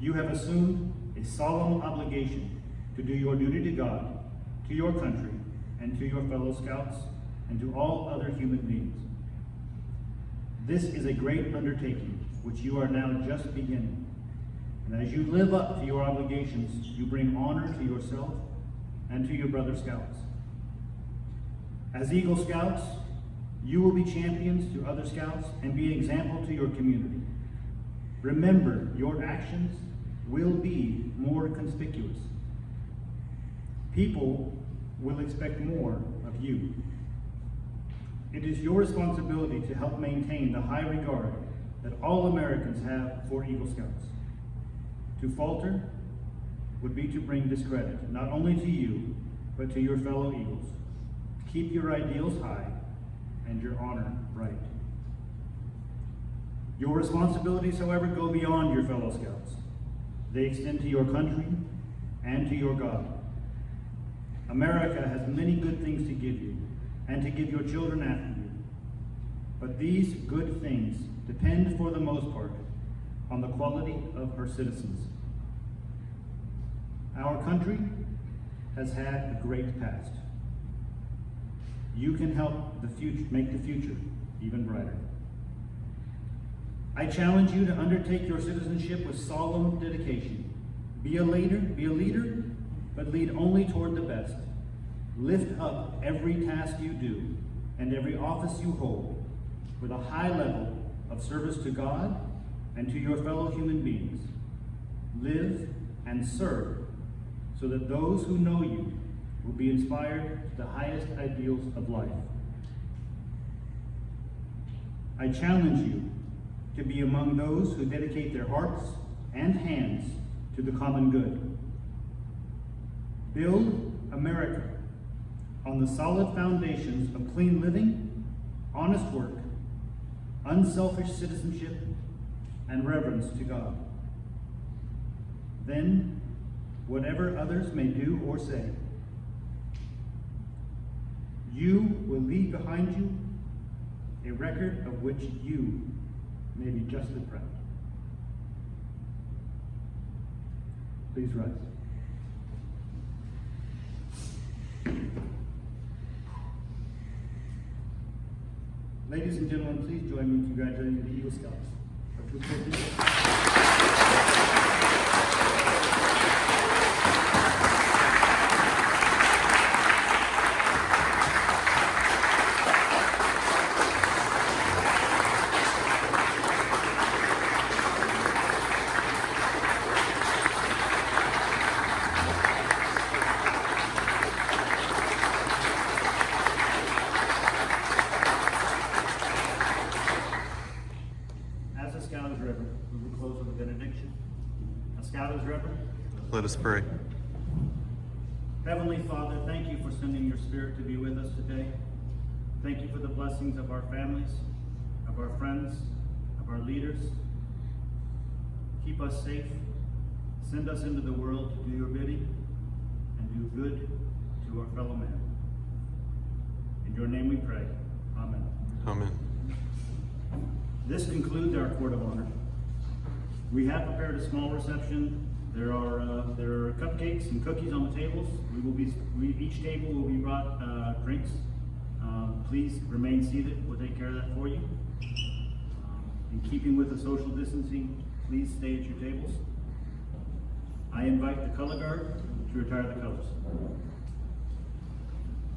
You have assumed a solemn obligation to do your duty to God, to your country, and to your fellow Scouts, and to all other human beings. This is a great undertaking, which you are now just beginning. And as you live up to your obligations, you bring honor to yourself and to your brother Scouts. As Eagle Scouts, you will be champions to other Scouts and be an example to your community. Remember, your actions will be more conspicuous. People will expect more of you. It is your responsibility to help maintain the high regard that all Americans have for Eagle Scouts. To falter would be to bring discredit, not only to you, but to your fellow Eagles. Keep your ideals high and your honor bright. Your responsibilities, however, go beyond your fellow Scouts. They extend to your country and to your God. America has many good things to give you and to give your children after you. But these good things depend, for the most part, on the quality of her citizens. Our country has had a great past. You can help the future, make the future even brighter. I challenge you to undertake your citizenship with solemn dedication. Be a leader, but lead only toward the best. Lift up every task you do and every office you hold with a high level of service to God and to your fellow human beings. Live and serve so that those who know you will be inspired to the highest ideals of life. I challenge you to be among those who dedicate their hearts and hands to the common good. Build America on the solid foundations of clean living, honest work, unselfish citizenship, and reverence to God. Then, whatever others may do or say, you will leave behind you a record of which you may be justly proud. Please rise. Ladies and gentlemen, please join me in congratulating the Eagle Scouts for Troop 14. As a Scout is reverent, we will close with a benediction. A Scout is reverent. Let us pray. Heavenly Father, thank you for sending your Spirit to be with us today. Thank you for the blessings of our families, of our friends, of our leaders. Keep us safe. Send us into the world to do your bidding and do good to our fellow man. In your name we pray. Amen. Amen. This concludes our Court of Honor. We have prepared a small reception. There are cupcakes and cookies on the tables. Each table will be brought drinks. Please remain seated. We'll take care of that for you. In keeping with the social distancing, please stay at your tables. I invite the color guard to retire the colors.